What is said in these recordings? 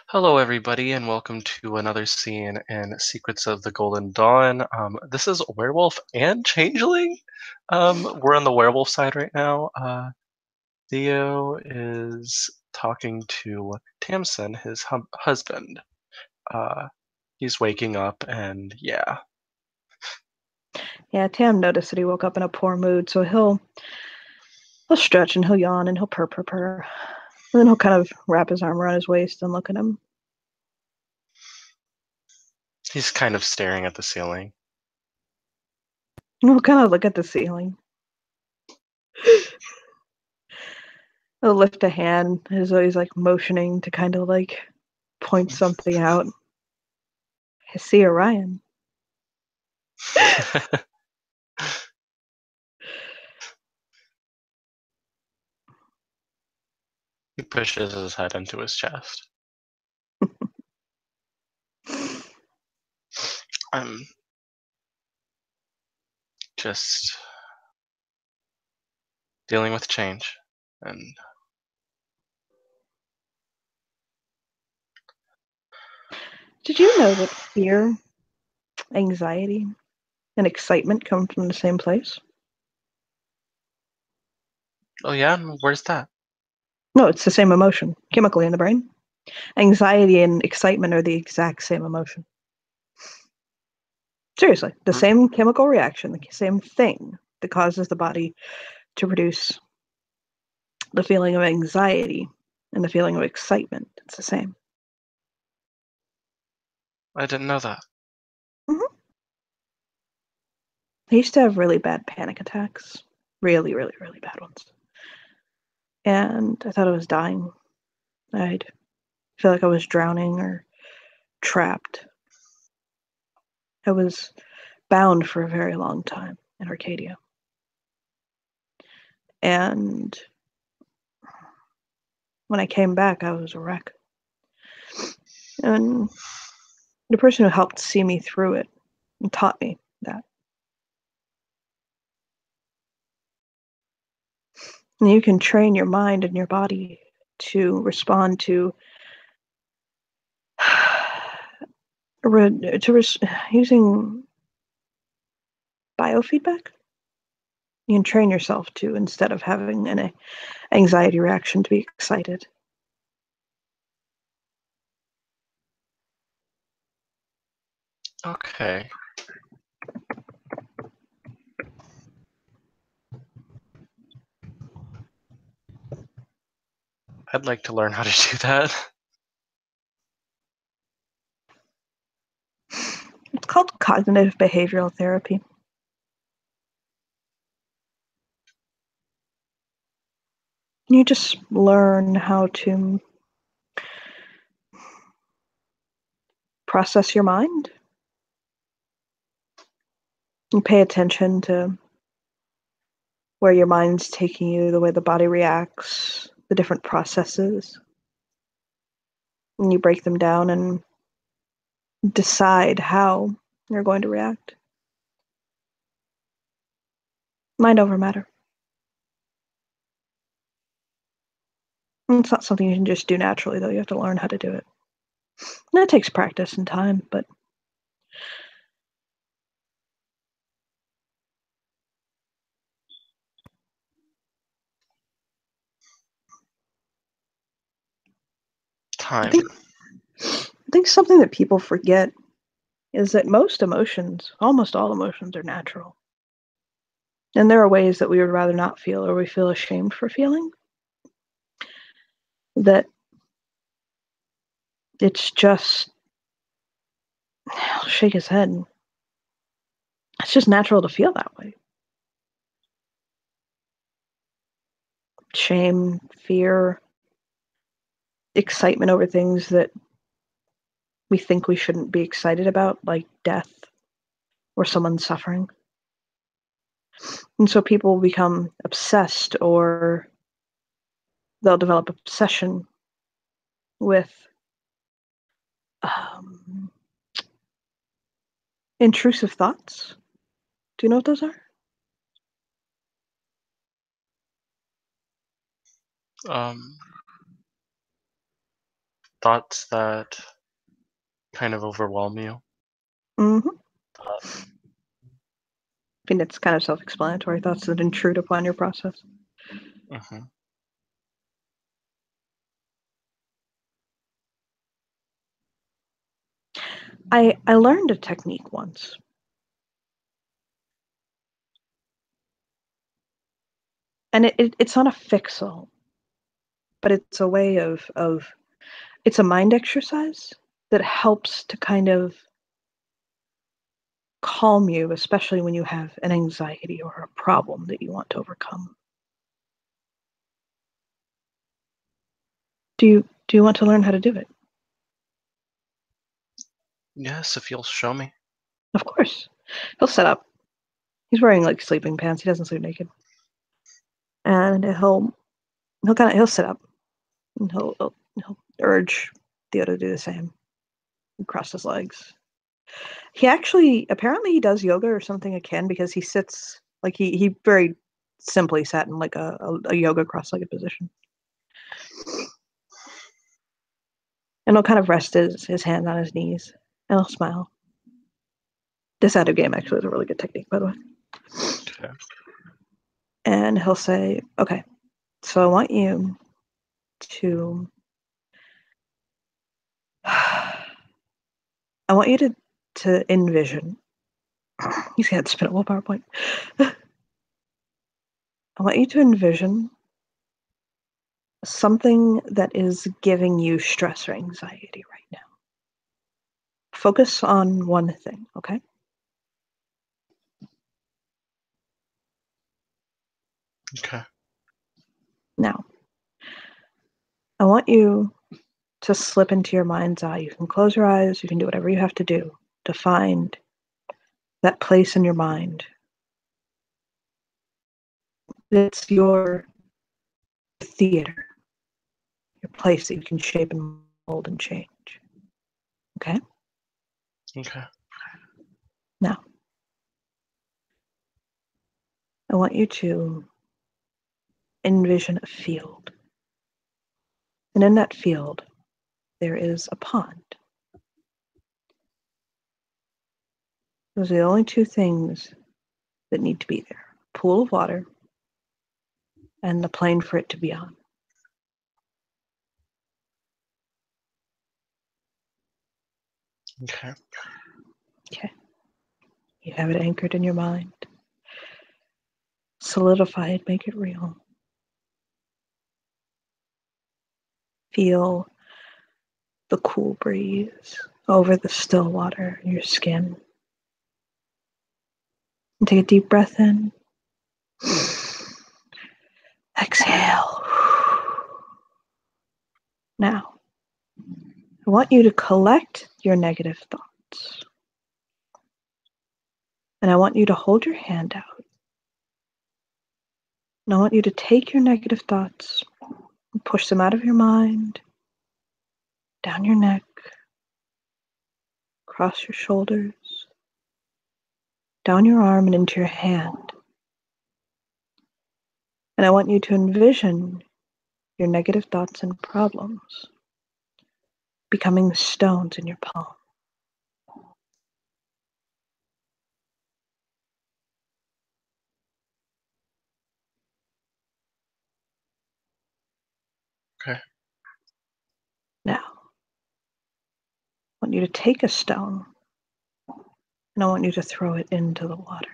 Hello, everybody, and welcome to another scene in Secrets of the Golden Dawn. This is Werewolf and Changeling. We're on the werewolf side right now. Theo is talking to Tamsin, his husband. Uh, he's waking up, and yeah. Yeah, Tam noticed that he woke up in a poor mood, so he'll stretch and he'll yawn and he'll purr. And then he'll kind of wrap his arm around his waist and look at him. He's kind of staring at the ceiling. And he'll kind of look at the ceiling. He'll lift a hand as though he's like motioning to kind of like point something out. I see Orion. He pushes his head into his chest. I'm just dealing with change, and Did you know that fear, anxiety, and excitement come from the same place? oh yeah, where's that? No, it's the same emotion, chemically in the brain. Anxiety and excitement are the exact same emotion. Seriously, the same chemical reaction, the same thing that causes the body to produce the feeling of anxiety and the feeling of excitement. It's the same. I didn't know that. Mm-hmm. I used to have really bad panic attacks. Really, really, really bad ones. And I thought I was dying. I'd feel like I was drowning or trapped. I was bound for a very long time in Arcadia. And when I came back, I was a wreck. And the person who helped see me through it and taught me that. And you can train your mind and your body to respond to using biofeedback. You can train yourself to, instead of having an anxiety reaction, to be excited. Okay. I'd like to learn how to do that. It's called cognitive behavioral therapy. You just learn how to process your mind. You pay attention to where your mind's taking you, the way the body reacts, the different processes. And you break them down and decide how you're going to react. Mind over matter. And it's not something you can just do naturally, though. You have to learn how to do it. And that takes practice and time, but Time. I think something that people forget is that most emotions, almost all emotions, are natural. And there are ways that we would rather not feel or we feel ashamed for feeling. That it's just, I'll shake his head. It's just natural to feel that way. Shame, fear, excitement over things that we think we shouldn't be excited about, like death or someone suffering. And so people become obsessed, or they'll develop obsession with um, intrusive thoughts. Do you know what those are? Um, thoughts that kind of overwhelm you. Mm-hmm. Uh, I think it's kind of self-explanatory. Thoughts that intrude upon your process. mhm. I learned a technique once, and it's not a fix-all, but it's a way of it's a mind exercise that helps to kind of calm you, especially when you have an anxiety or a problem that you want to overcome. Do you want to learn how to do it? Yes, if you'll show me. Of course. He'll sit up. He's wearing like sleeping pants. He doesn't sleep naked. And he'll sit up and he'll urge Theo to do the same. He cross his legs. He actually apparently he does yoga or something again because he sits like he very simply sat in like a yoga cross-legged position. And he'll kind of rest his hand on his knees and he'll smile. This out of game actually is a really good technique, by the way. Okay. And he'll say, okay, so I want you to I want you to envision. He's got to spin a whole PowerPoint. I want you to envision something that is giving you stress or anxiety right now. Focus on one thing, okay? Okay. Now, I want you to slip into your mind's eye. You can close your eyes, you can do whatever you have to do to find that place in your mind. It's your theater, your place that you can shape and mold and change. Okay? Okay. Now, I want you to envision a field. And in that field, there is a pond. Those are the only two things that need to be there: a pool of water and the plane for it to be on. Okay. Okay. You have it anchored in your mind. Solidify it, make it real. Feel the cool breeze over the still water in your skin. And take a deep breath in. Exhale. Now, I want you to collect your negative thoughts. And I want you to hold your hand out. And I want you to take your negative thoughts and push them out of your mind, down your neck, across your shoulders, down your arm and into your hand. And I want you to envision your negative thoughts and problems becoming stones in your palm. Okay. Now, I want you to take a stone and I want you to throw it into the water.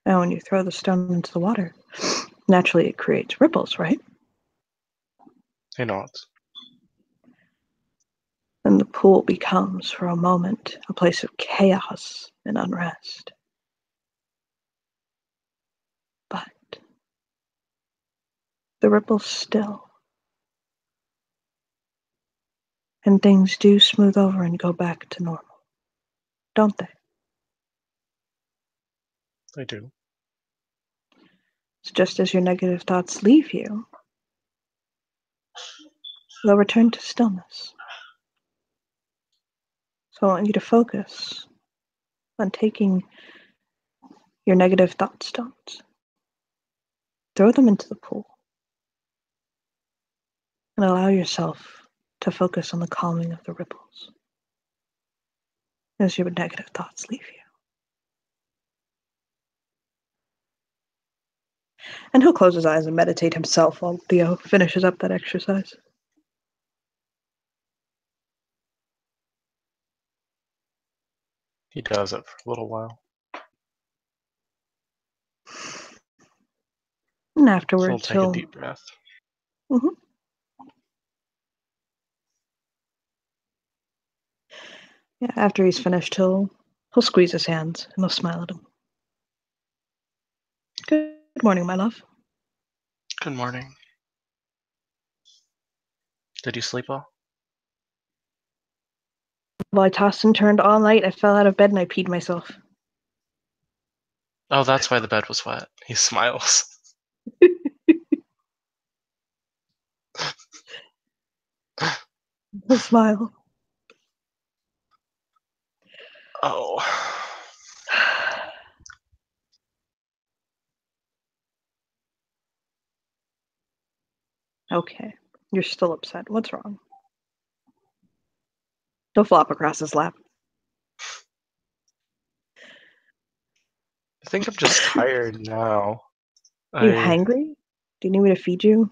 Now, when you throw the stone into the water, naturally it creates ripples, right? I know it. And the pool becomes, for a moment, a place of chaos and unrest. But the ripples still, and things do smooth over and go back to normal, don't they? I do. It's just as your negative thoughts leave you, they'll return to stillness. So I want you to focus on taking your negative thought stones Throw them into the pool and allow yourself to focus on the calming of the ripples as your negative thoughts leave you. And he'll close his eyes and meditate himself while Theo finishes up that exercise. He does it for a little while. And He'll afterwards, take a deep breath. Mhm. Yeah, after he's finished, he'll squeeze his hands and he'll smile at him. Good morning, my love. Good morning. Did you sleep well? Well, I tossed and turned all night. I fell out of bed and I peed myself. Oh, that's why the bed was wet. He smiles. He'll smile. Oh. Okay, you're still upset. What's wrong? He'll flop across his lap. I think I'm just tired now. You He hangry? Do you need me to feed you?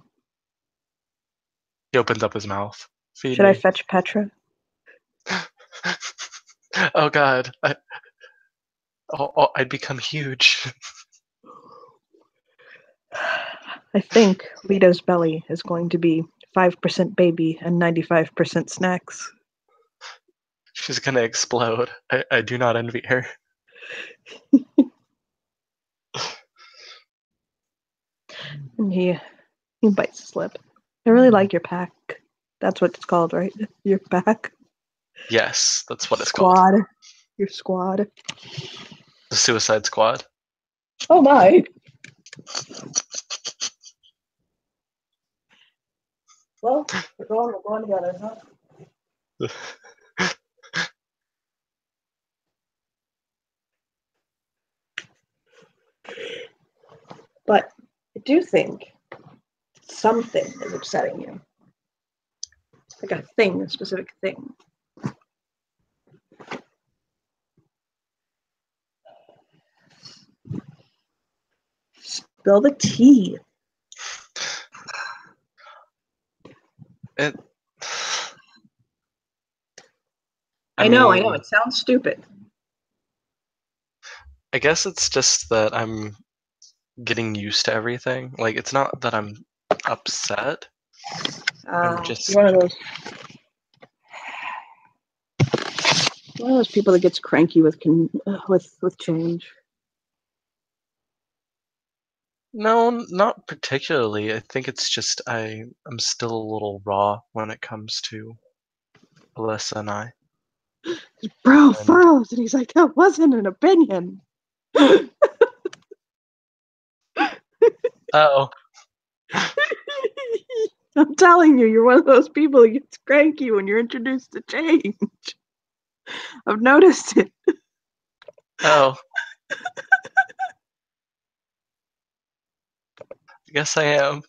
opens up his mouth. Feed Should I me. fetch Petra? Oh god. I'd become huge. I think Lita's belly is going to be 5% baby and 95% snacks. She's gonna explode. I do not envy her. And he bites his lip. I really like your pack. That's what it's called, right? Your pack? Yes, that's what it's called. Squad. Your squad. The Suicide Squad. Oh my. Well, we're going together, huh? But I do think something is upsetting you. Like a thing, a specific thing. Spill the tea. It. I I know. mean, It sounds stupid. I guess it's just that I'm getting used to everything. Like, it's not that I'm upset. I'm just. You're one of those people that gets cranky with change. No, not particularly. I think it's just I'm still a little raw when it comes to Alyssa and I. Bro And furrows, and he's like, that wasn't an opinion. oh, I'm telling you, you're one of those people that gets cranky when you're introduced to change. I've noticed it. oh, I guess I am.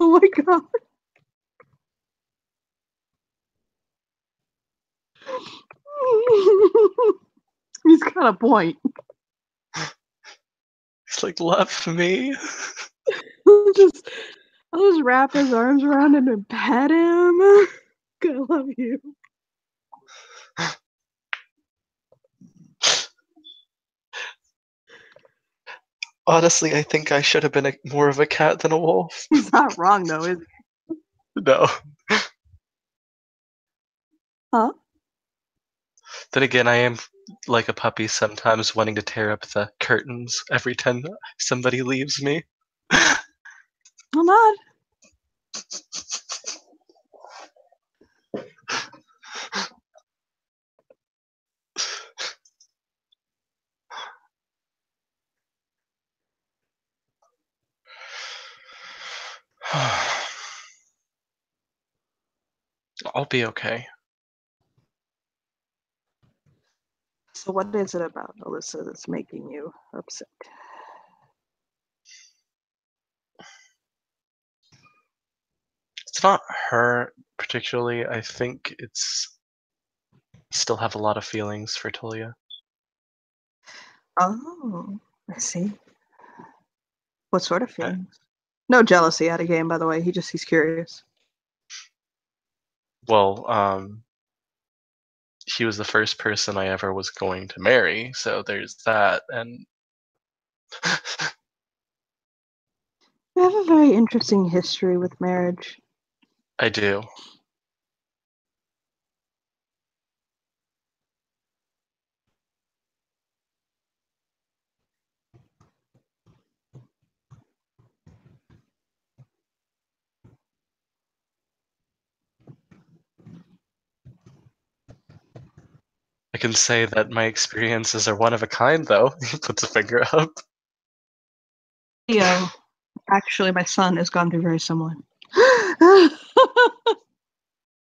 Oh my god. He's got a point. He's like, left me. I'll just, I'll just wrap his arms around him and pet him. I love you. Honestly, I think I should have been more of a cat than a wolf. He's not wrong though, is he? No. Huh? Then again, I am like a puppy sometimes wanting to tear up the curtains every time somebody leaves me. I'm not. I'll be okay. So what is it about Alyssa that's making you upset? It's not her particularly. I think it's still have a lot of feelings for Talia. Oh, I see. What sort of Uh, feelings? No jealousy out of game, by the way. He's curious. Well, he was the first person I ever was going to marry, so there's that. And You have a very interesting history with marriage. I do. I can say that my experiences are one of a kind, though. He puts a finger up. Theo, actually, my son has gone through very similar.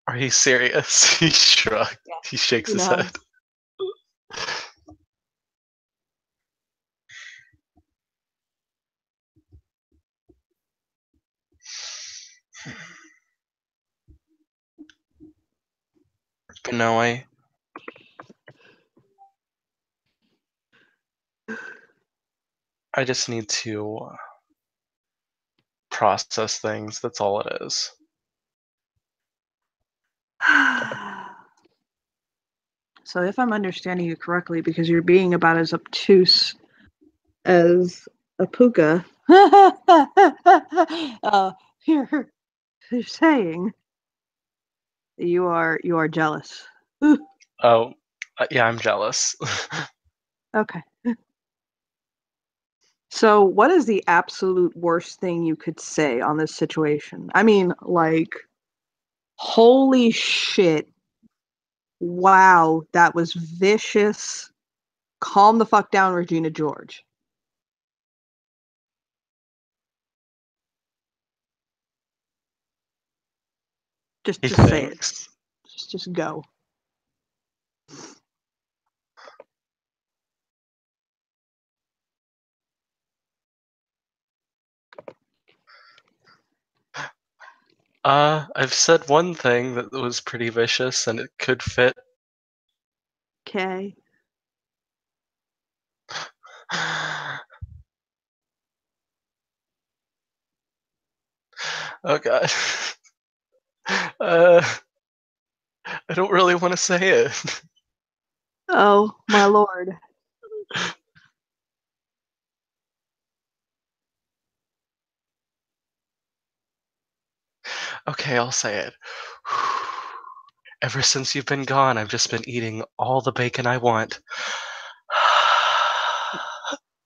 Are you serious? He shrugged. Yeah, He shakes he his knows. head. But no, I just need to process things. That's all it is. So, if I'm understanding you correctly, because you're being about as obtuse as a puka, you're, you're saying you are jealous. Oh, yeah, I'm jealous. Okay. So, what is the absolute worst thing you could say on this situation? I mean, like, holy shit. Wow, that was vicious. Calm the fuck down, Regina George. Just He just say it. thinks. Just go. I've said one thing that was pretty vicious, and it could fit. Okay. Oh god. Uh, I don't really want to say it. Oh, my lord. Okay, I'll say it. Ever since you've been gone, I've just been eating all the bacon I want.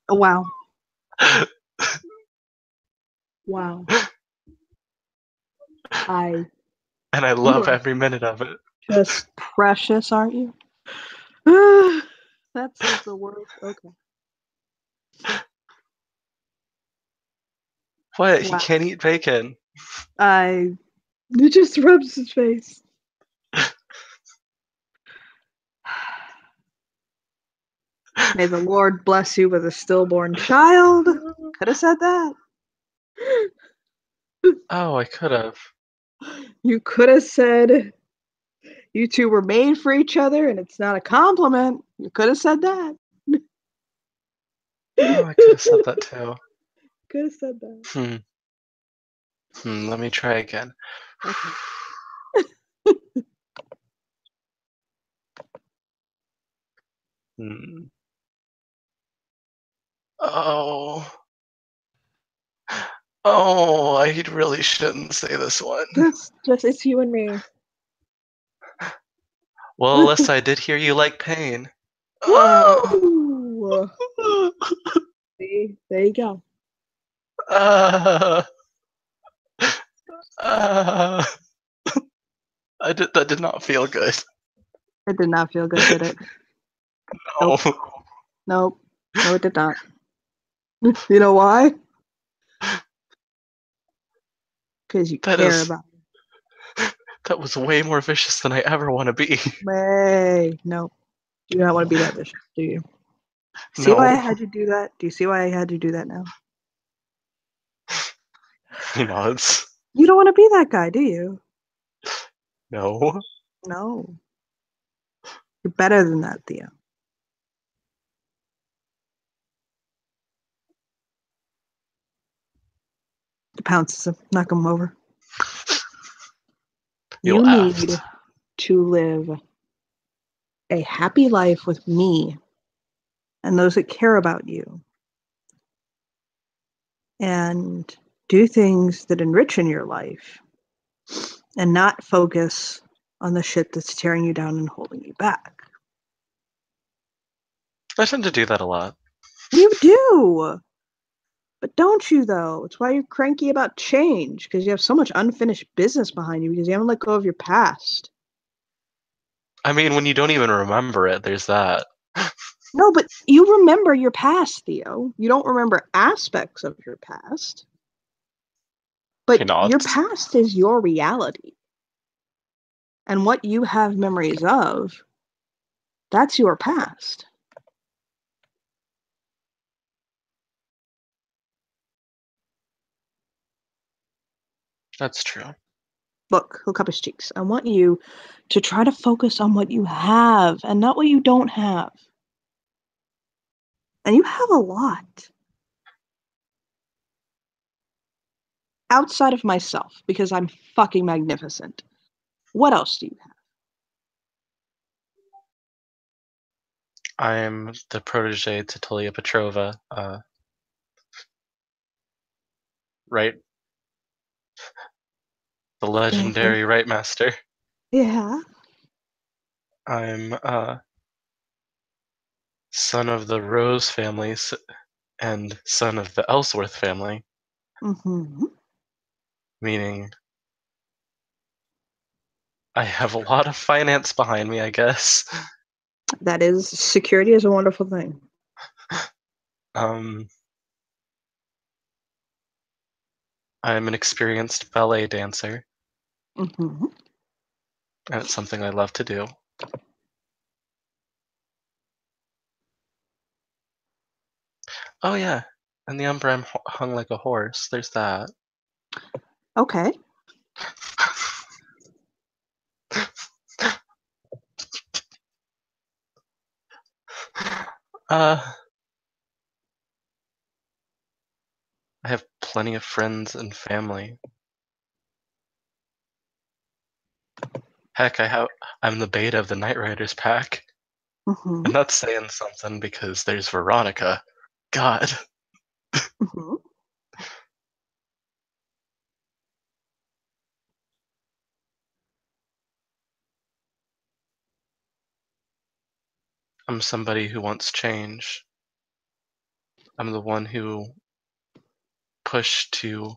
Oh, wow. Wow. I And I You love are every minute of it. just precious, aren't you? That's the worst. Okay. What? He Wow. can't eat bacon. I It just rubs his face. May the Lord bless you with a stillborn child. Could have said that. Oh, I could have. You could have said you two were made for each other and it's not a compliment. You could have said that. Oh, I could have said that too. Could have said that. Hmm. Let me try again. Okay. Hmm. Oh. Oh, I really shouldn't say this one. Just it's you and me. Well, Alyssa, I did hear you like pain. Uh, Woo! See, there you go. uh, uh, that did not feel good. It did not feel good, did it? Nope. No, Nope. No, it did not. You know why? Because you that care is about that was way more vicious than I ever want to be. me. Nope. You don't want to be that vicious, do you? See why I No, had you do that? Do you see why I had you do that now? it's You don't want to be that guy, do you? no. No. You're better than that, Theo. Pounces him, knock him over. You You need laughed. to live a happy life with me and those that care about you and do things that enrich in your life and not focus on the shit that's tearing you down and holding you back. I tend to do that a lot. You do. But don't you, though? It's why you're cranky about change, because you have so much unfinished business behind you because you haven't let go of your past. I mean, when you don't even remember it, there's that. No, but you remember your past, Theo. You don't remember aspects of your past, You but know, your past is your reality. And what you have memories of, that's your past. that's true. Look, look up his cheeks. I want you to try to focus on what you have and not what you don't have. And you have a lot. Outside of myself, because I'm fucking magnificent. What else do you have? I'm the protege to Talia Petrova, right? The And legendary right master. yeah. I'm son of the Rose family and son of the Ellsworth family, Mm-hmm. meaning I have a lot of finance behind me, I guess. That is, security is a wonderful thing. Um, I'm an experienced ballet dancer, Mm-hmm. and it's something I love to do. Oh yeah, and the umbre I'm hung like a horse. There's that. Okay. uh, I have plenty of friends and family. Heck, I'm the beta of the Night Riders pack. Mm-hmm. And that's saying something because there's Veronica. God. Mm-hmm. I'm somebody who wants change. I'm the one who pushed to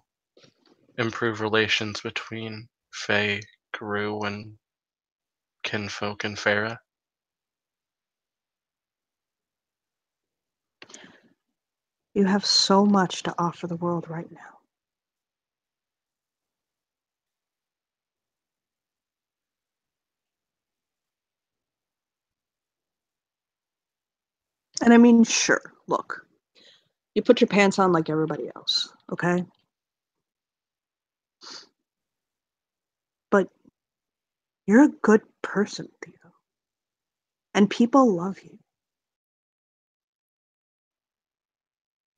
improve relations between Faye, Gru, and Kinfolk and Farah. You have so much to offer the world right now. And I mean, sure, look, you put your pants on like everybody else, okay? But you're a good person, Theo. And people love you.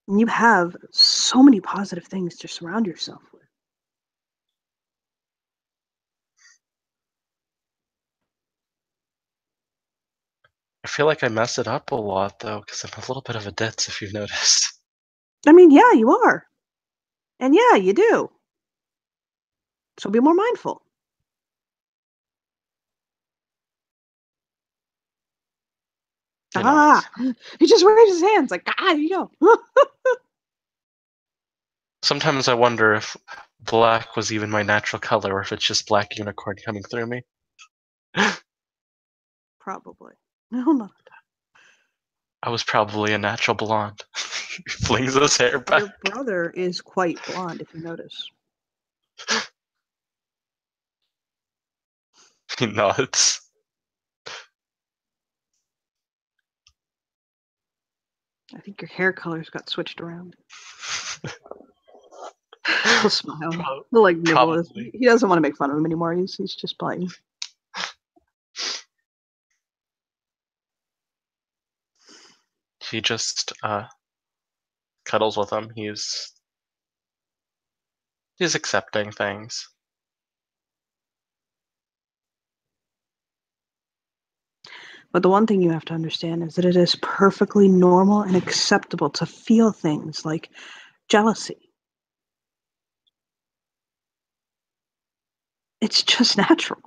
And you have so many positive things to surround yourself with. I feel like I mess it up a lot though, because I'm a little bit of a ditz if you've noticed. I mean, yeah, you are. And yeah, you do. So be more mindful. You know, Ah, he just raised his hands like, ah, you go. sometimes I wonder if black was even my natural color or if it's just black unicorn coming through me. Probably. No, not. I was probably a natural blonde. He flings his hair back. Your brother is quite blonde, if you notice. He nods. I think your hair colors got switched around. He'll smile. He'll like nibble his. Probably. He doesn't want to make fun of him anymore. He's just playing. He just cuddles with him. He's accepting things. But the one thing you have to understand is that it is perfectly normal and acceptable to feel things like jealousy. It's just natural.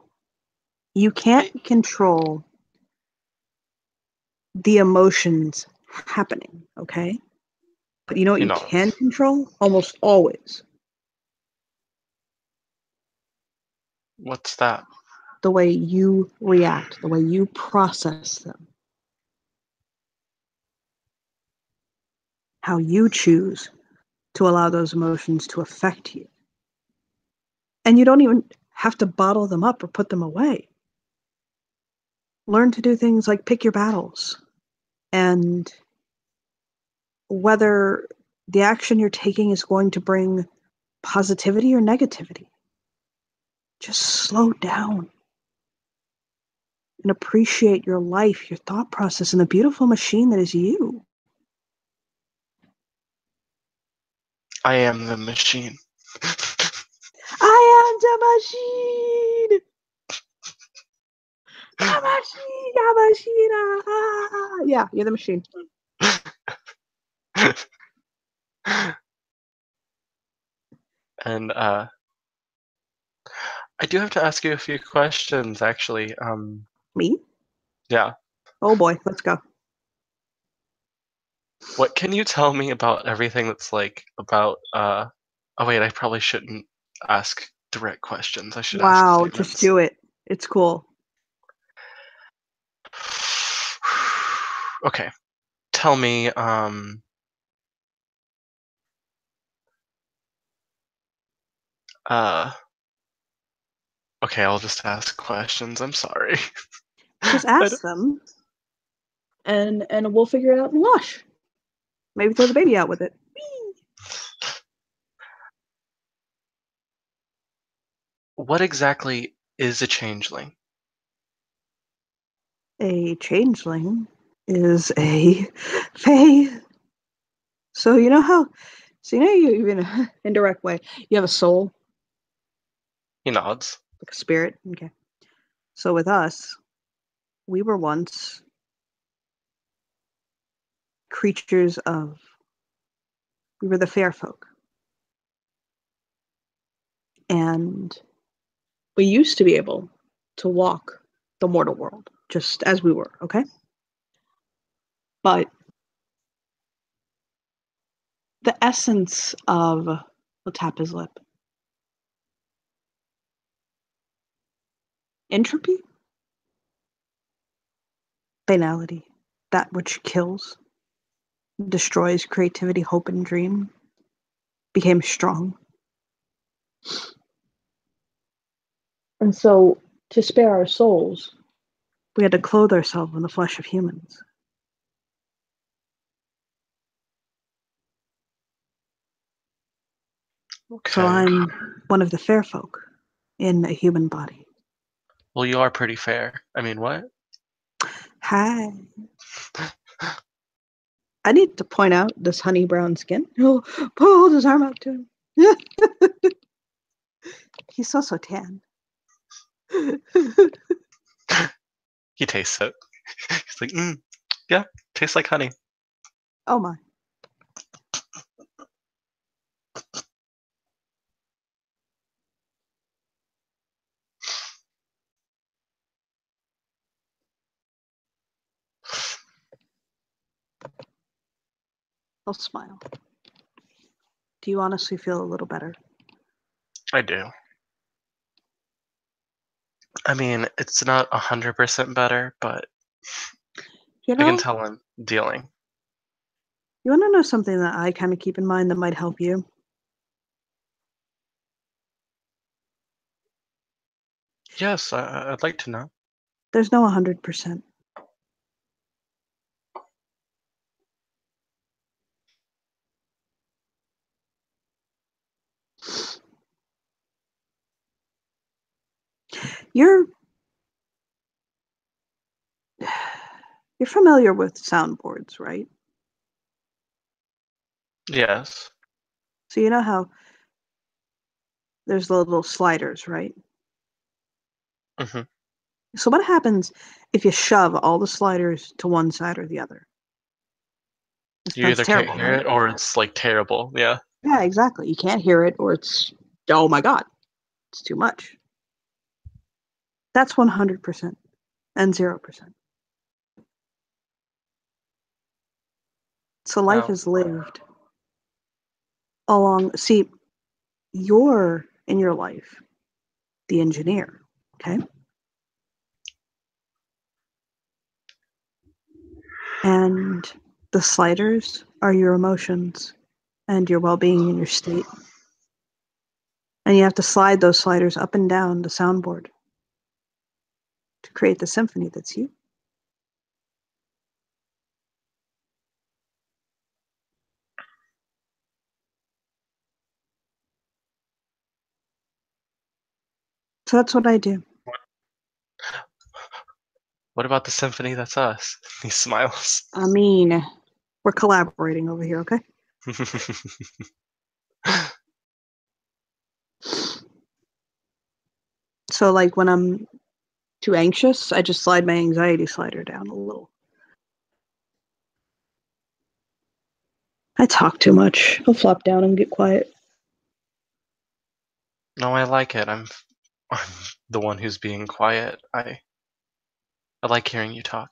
You can't control the emotions happening, okay? But you know what He you can nods. control? Almost always. What's that? The way you react, the way you process them, how you choose to allow those emotions to affect you. And you don't even have to bottle them up or put them away. Learn to do things like pick your battles, and whether the action you're taking is going to bring positivity or negativity. Just slow down and appreciate your life, your thought process, and the beautiful machine that is you. I am the machine. I am the machine. The machine, the machine. Ah. Yeah, you're the machine. And I do have to ask you a few questions, actually. Me? Yeah. Oh boy, let's go. What can you tell me about everything that's like about oh wait, I probably shouldn't ask direct questions. I should ask Wow, just statements. do it. It's cool. Okay. Tell me, uh okay, I'll just ask questions. I'm sorry. Just I don't- ask them, and we'll figure it out and wash. Maybe throw the baby out with it. What exactly is a changeling? A changeling is a fae. So you know how, so you know you in an indirect way, you have a soul, He nods. like a spirit. Okay. So with us, we were once creatures of, we were the fair folk. And we used to be able to walk the mortal world just as we were, okay? But the essence of, he'll tap his lip, entropy, banality, that which kills, destroys creativity, hope, and dream, became strong. And so, to spare our souls, we had to clothe ourselves in the flesh of humans. So Okay. I'm one of the fair folk in a human body. Well, you are pretty fair. I mean, what? Hi. I need to point out this honey brown skin. He'll hold his arm up to him. He's so tan. He tastes it. He's like, yeah, tastes like honey. Oh my. He'll smile. Do you honestly feel a little better? I do. I mean, it's not 100% better, but You I can know, tell I'm dealing. you want to know something that I kind of keep in mind that might help you? Yes, I'd like to know. There's no 100%. You're you're familiar with soundboards, right? Yes. So you know how there's the little sliders, right? Hmm. So what happens if you shove all the sliders to one side or the other? You That's either can't terrible, hear right? it or it's like terrible. Yeah. Yeah, exactly. You can't hear it, or it's, oh my God, it's too much. That's 100% and 0%. So life Wow. is lived along. See, you're in your life the engineer, okay? And the sliders are your emotions and your well being and your state. And you have to slide those sliders up and down the soundboard to create the symphony that's you. So that's what I do. What about the symphony that's us? He smiles. I mean, we're collaborating over here, okay? So, like, when I'm too anxious, I just slide my anxiety slider down a little. I talk too much. I'll flop down and get quiet. No, I like it. I'm the one who's being quiet. I like hearing you talk.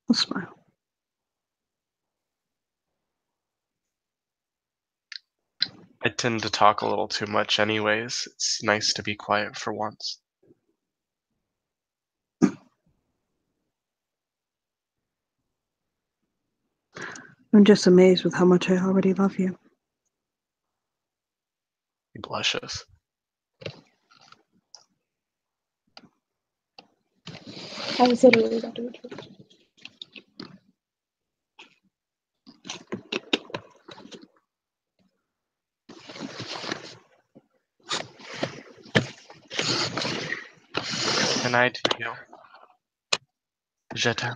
I'll smile. I tend to talk a little too much anyways. It's nice to be quiet for once. I'm just amazed with how much I already love you. He blushes. I was literally about to retreat. And I to you. Je t'aime.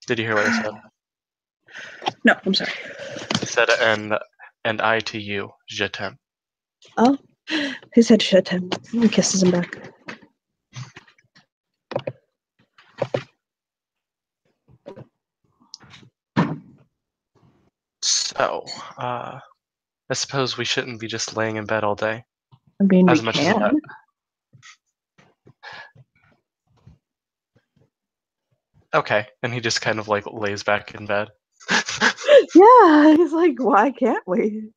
Did you hear what I said? No, I'm sorry. I said and I to you. Je t'aime. Oh, he said shit him and kisses him back. So, I suppose we shouldn't be just laying in bed all day. I mean, we As much as that. can. Okay. And he just kind of like lays back in bed. Yeah, he's like, why can't we?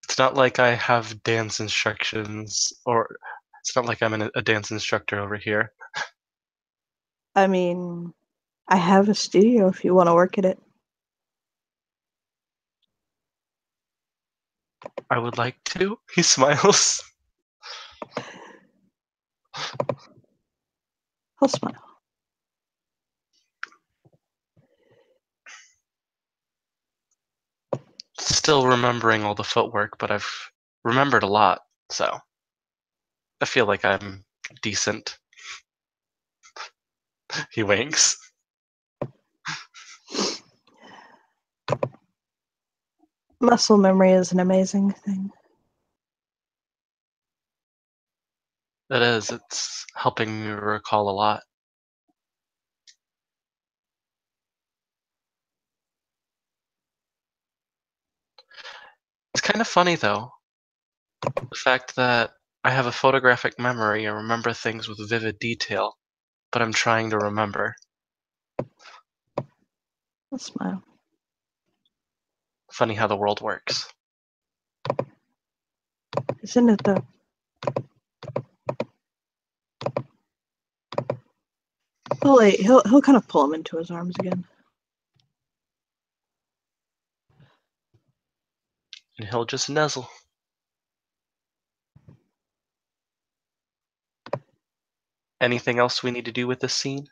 It's not like I have dance instructions, or it's not like I'm a dance instructor over here. I mean, I have a studio if you want to work at it. I would like to. He smiles. I'll smile. Still remembering all the footwork, but I've remembered a lot, so I feel like I'm decent. He winks. Muscle memory is an amazing thing. It is. It's helping me recall a lot. It's kind of funny, though, the fact that I have a photographic memory and remember things with vivid detail, but I'm trying to remember. I'll smile. Funny how the world works. Isn't it though? He'll kind of pull him into his arms again. And he'll just nuzzle. Anything else we need to do with this scene?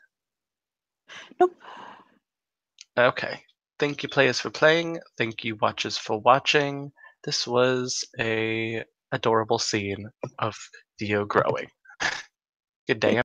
Nope. Okay. Thank you, players, for playing. Thank you, watchers, for watching. This was a adorable scene of Theo growing. Good day.